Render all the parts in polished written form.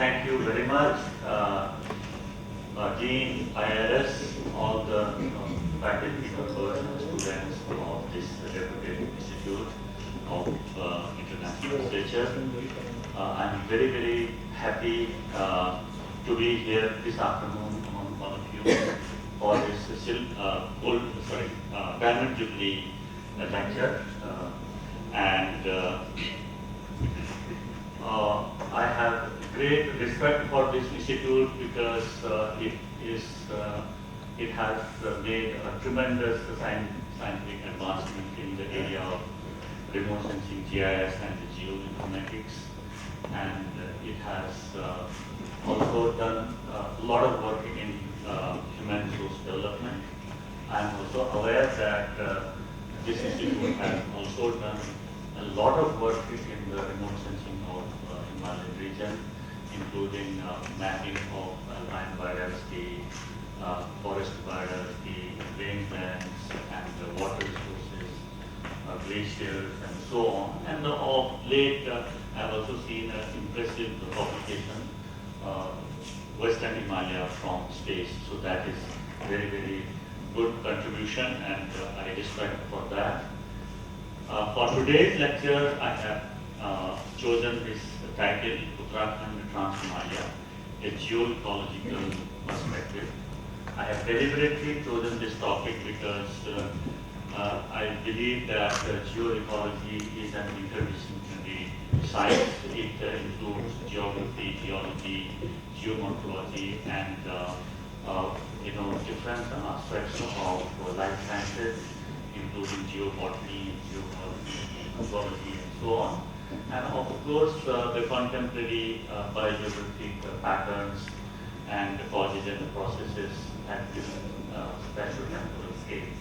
thank you very much, Dean, IRS, all the faculty members and students of this reputed institute of international literature. I'm very, very happy to be here this afternoon among all of you for this Diamond Jubilee lecture. I have great respect for this institute because it has made a tremendous scientific advancement in the area of remote sensing GIS and the geoinformatics, and it has also done a lot of work in human resource development. I am also aware that this institute has also done a lot of work in the remote sensing of Himalayan region, including mapping of alpine biodiversity, forest biodiversity, rangelands, and water resources, glaciers, and so on. And of late, I've also seen an impressive publication, Western Himalaya from space. So that is very, very good contribution, and I respect for that. For today's lecture, I have chosen this title, Uttarakhand Trans-Himalaya, a geoecological perspective. I have deliberately chosen this topic because I believe that geoecology is an interdisciplinary science. It includes geography, geology, geomorphology, and different aspects of life sciences, including geobotany, geology, and so on. And of course, the contemporary biogeographic patterns and the causes and processes at different spatial temporal scales.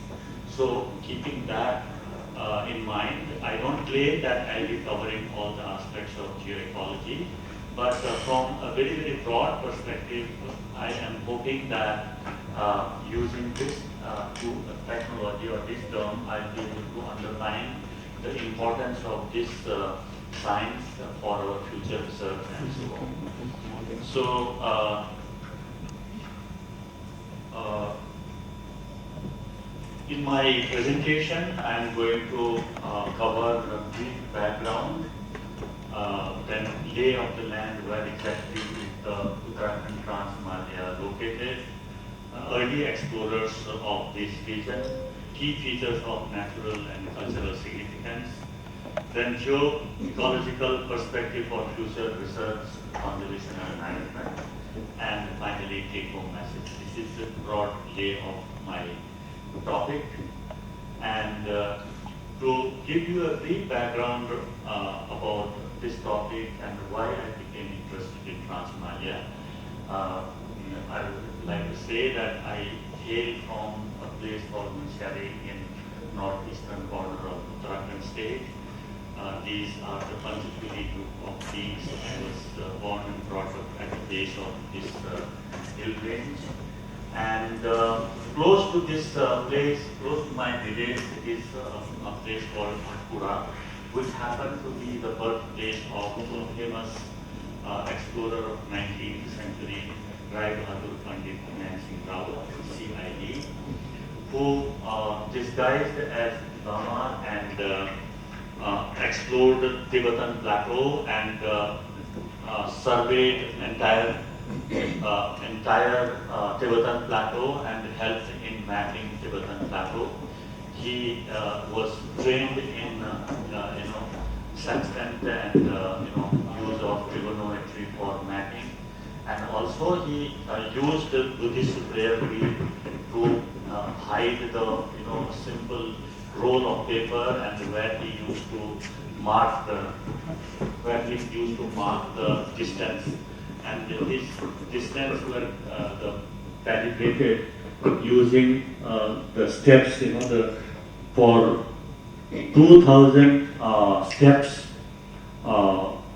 So, keeping that in mind, I don't claim that I'll be covering all the aspects of geoecology, but from a very, very broad perspective, I am hoping that using this technology or this term, I'll be able to underline the importance of this science for our future research and so on. So, in my presentation, I am going to cover a brief background, then lay of the land, where exactly is the Uttarakhand Trans-Himalaya located, early explorers of this region, key features of natural and cultural significance, then geoecological perspective for future research, conservation and management, and finally take-home message. This is the broad lay of my topic. And to give you a brief background about this topic and why I became interested in Trans-Himalaya, I would like to say that I hail from a place called Munshari in northeastern corner of Uttarakhand state. These are the Panchapuri group of peaks. I was born and brought up at the base of this hill range. And close to this place, close to my village, is a place called Bhatpura, which happened to be the birthplace of a famous explorer of 19th century, Rai Bahadur Pandit Nayan Singh Rao, CID, who disguised as Lama and explored the Tibetan plateau and surveyed entire Tibetan plateau and helped in mapping Tibetan plateau. He was trained in sextant and use of trigonometry for mapping, and also he used the Buddhist prayer wheel to hide the simple roll of paper, and where he used to mark the distance, and his distance were calibrated using the steps. For 2,000 steps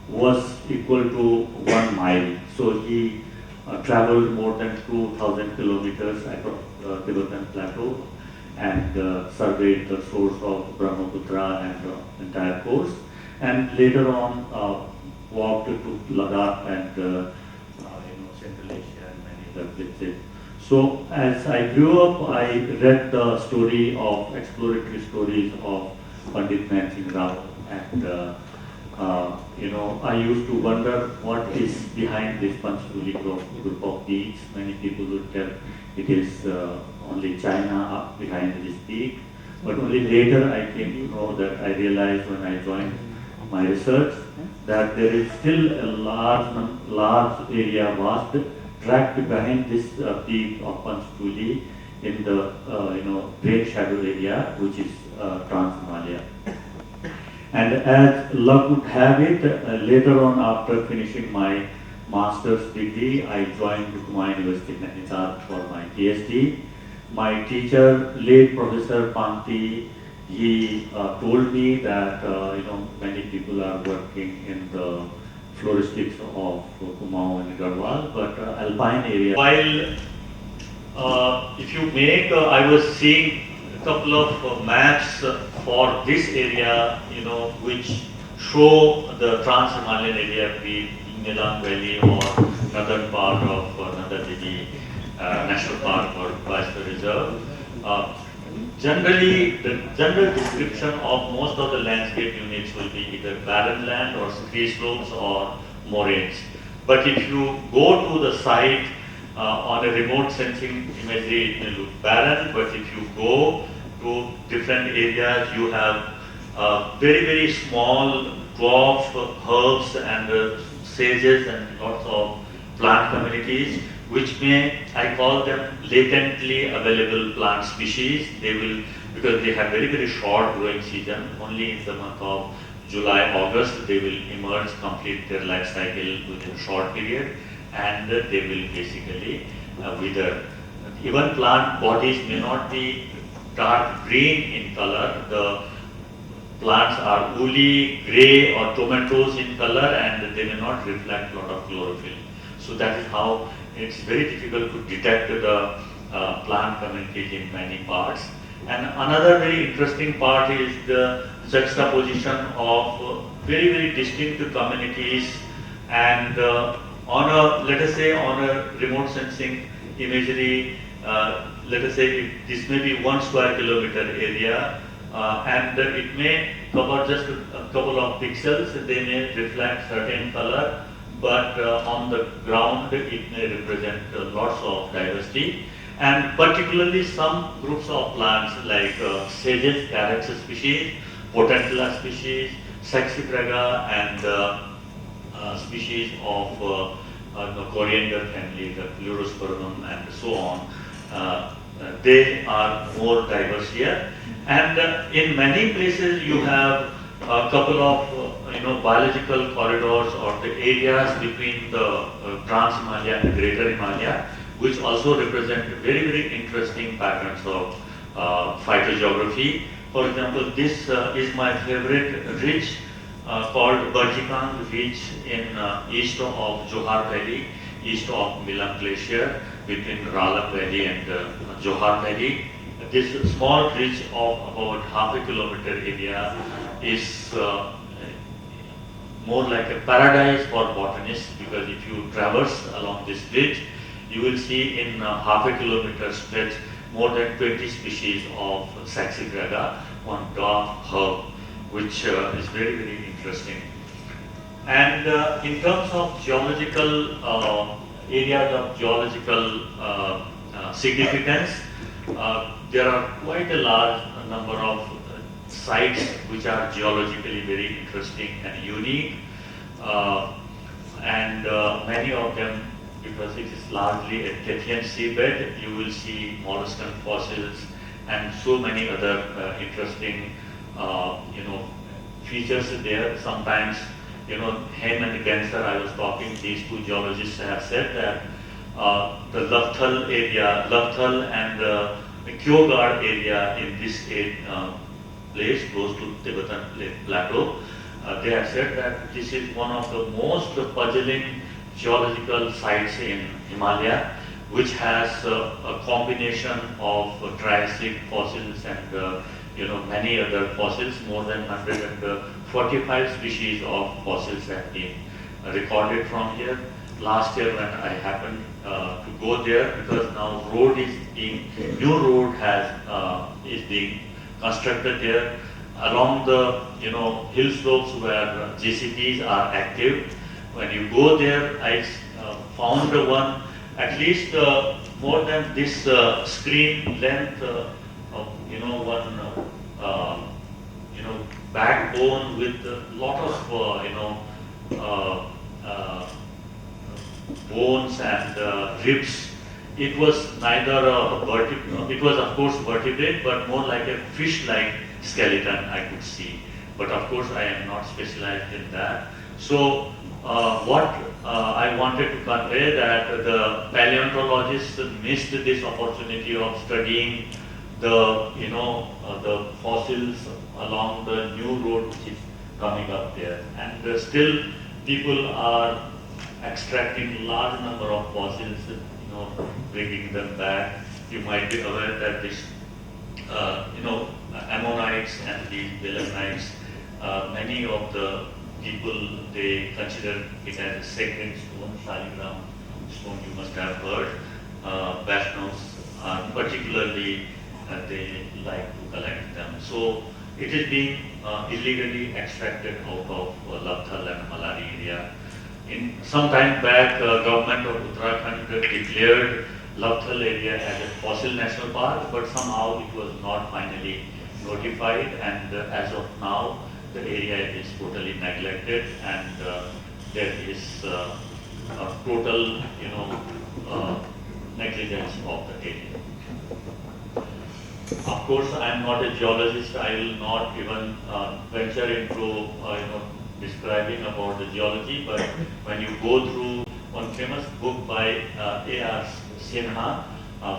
was equal to 1 mile. So he traveled more than 2,000 kilometers across the Tibetan plateau and surveyed the source of Brahmaputra and the entire course. And later on walked to Ladakh and Central Asia and many other places. So as I grew up, I read the story of exploratory stories of Pandit Man Singh Rao, and I used to wonder what is behind this Panchkuli group of peaks. Many people would tell it is only China up behind this peak, but only later I came to know that I realized when I joined my research that there is still a large area, vast tract behind this peak of Panchkuli in the great shadow area, which is Trans-Himalaya. And as luck would have it, later on after finishing my master's degree, I joined Kumail University Nainital for my PhD. My teacher, late Professor Panti, he told me that many people are working in the floristics of Kumaon and Garhwal, but alpine area. While if you make, I was seeing a couple of maps for this area, which show the Trans-Himalayan area, be Nilang Valley or northern part of Nanda Devi National Park or Biosphère Reserve. Generally, the general description of most of the landscape units will be either barren land or ski slopes or moraines. But if you go to the site on a remote sensing imagery, it may look barren, but if you go to different areas, you have very, very small dwarf herbs and sages and lots of plant communities, which I call them latently available plant species. They will, because they have very, very short growing season, only in the month of July, August, they will emerge, complete their life cycle within a short period, and they will basically wither. Even plant bodies may not be dark green in color. The plants are woolly, grey or tomatoes in color, and they may not reflect a lot of chlorophyll. So that is how it's very difficult to detect the plant communities in many parts. And another very interesting part is the juxtaposition of very, very distinct communities, and let us say on a remote sensing imagery, let us say this may be 1 square kilometer area, and it may cover just a couple of pixels. They may reflect certain color, but on the ground it may represent lots of diversity, and particularly some groups of plants like sages, carex species, potentilla species, saxifraga, and species of coriander family, the Pleurosporum and so on. They are more diverse here, and in many places you have a couple of biological corridors or the areas between the Trans-Himalaya and Greater Himalaya, which also represent very, very interesting patterns of phytogeography. For example, this is my favorite ridge called Barjikang Ridge in east of Johar Valley, east of Milam Glacier, between Ralak Valley and Johar Valley. This small ridge of about half a kilometer area is more like a paradise for botanists, because if you traverse along this ridge, you will see in half a kilometer stretch more than 20 species of Saxifraga, one dwarf herb, which is very, very interesting. And in terms of geological areas of geological significance, there are quite a large number of sites which are geologically very interesting and unique, and many of them, because it is largely a Tethyan seabed, you will see molluscan fossils and so many other interesting features there. Sometimes, Hem and Genser, I was talking, these two geologists have said that the Lafthal area, Lafthal and the Kyogad area in this place close to Tibetan Plateau, they have said that this is one of the most puzzling geological sites in Himalaya, which has a combination of Triassic fossils and many other fossils. More than 145 species of fossils have been recorded from here. last year when I happened to go there, because now new road is being constructed there along the hill slopes where JCBs are active. When you go there, I found one at least more than this screen length of one backbone with a lot of uh, uh, bones and ribs. It was neither a it was of course vertebrate, but more like a fish-like skeleton I could see. But of course I am not specialized in that. So what I wanted to convey that the paleontologists missed this opportunity of studying the the fossils along the new road which is coming up there, and still people are extracting large number of fossils, bringing them back. You might be aware that this, ammonites and the belemnites, many of the people, they consider it as a sacred stone, shaligram stone, you must have heard. Vaishnavis particularly, they like to collect them. So it is being illegally extracted out of Labthal and Malari area. In some time back, government of Uttarakhand declared Labthal area as a fossil national park, but somehow it was not finally notified, and as of now, the area is totally neglected, and there is a total, negligence of the area. Of course, I am not a geologist. I will not even venture into, describing about the geology. But when you go through one famous book by A.R. Sinha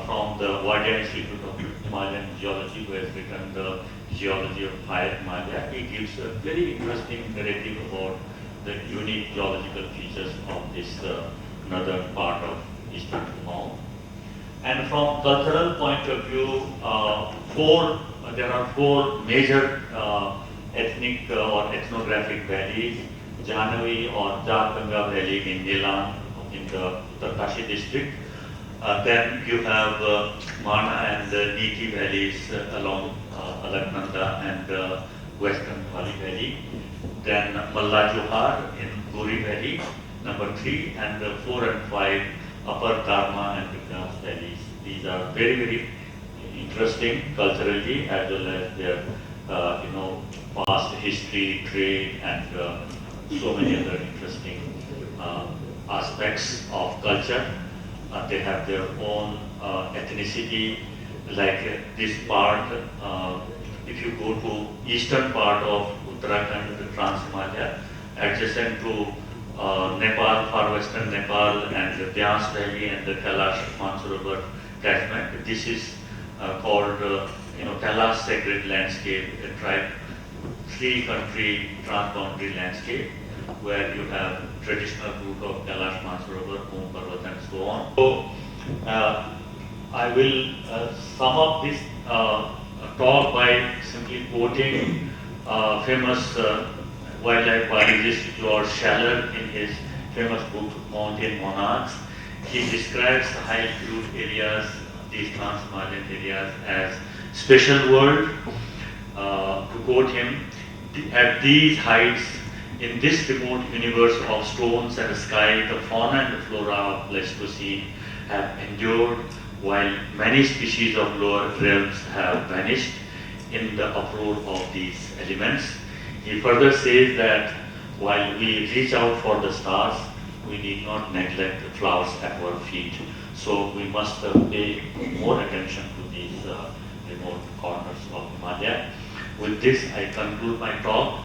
from the Wadia Institute of Himalayan Geology, who has written the Geology of Higher Himalaya, he gives a very interesting narrative about the unique geological features of this northern part of Eastern Timor. And from cultural point of view, there are four major ethnic or ethnographic valleys: Jahnavi or Jharkhanga Valley in Neelam in the Uttarkashi district. Then you have Mana and Niti valleys along Alaknanda and Western Pali Valley. Then Malla Johar in Guri Valley, number 3, and 4 and 5 Upper Dharma and Vikas valleys. These are very, very interesting culturally, as well as their past history, trade, and so many other interesting aspects of culture. They have their own ethnicity, like this part. If you go to eastern part of Uttarakhand, Trans-Himalaya, adjacent to Nepal, far western Nepal, and the Byas Valley and the Kailash Mansarovar catchment. This is called, Kailash Sacred Landscape, a 3-country transboundary landscape, where you have traditional route of Kailash Mansarovar, Om Parvat, and so on. So, I will sum up this talk by simply quoting famous wildlife biologist George Schaller in his famous book Mountain Monarchs. He describes the high altitude areas, these Trans-Himalayan areas, as special world. To quote him, at these heights, in this remote universe of stones and sky, the fauna and the flora of Pleistocene have endured, while many species of lower realms have vanished in the uproar of these elements. He further says that while we reach out for the stars, we need not neglect the flowers at our feet. So we must pay more attention to these remote corners of Himalaya. With this, I conclude my talk.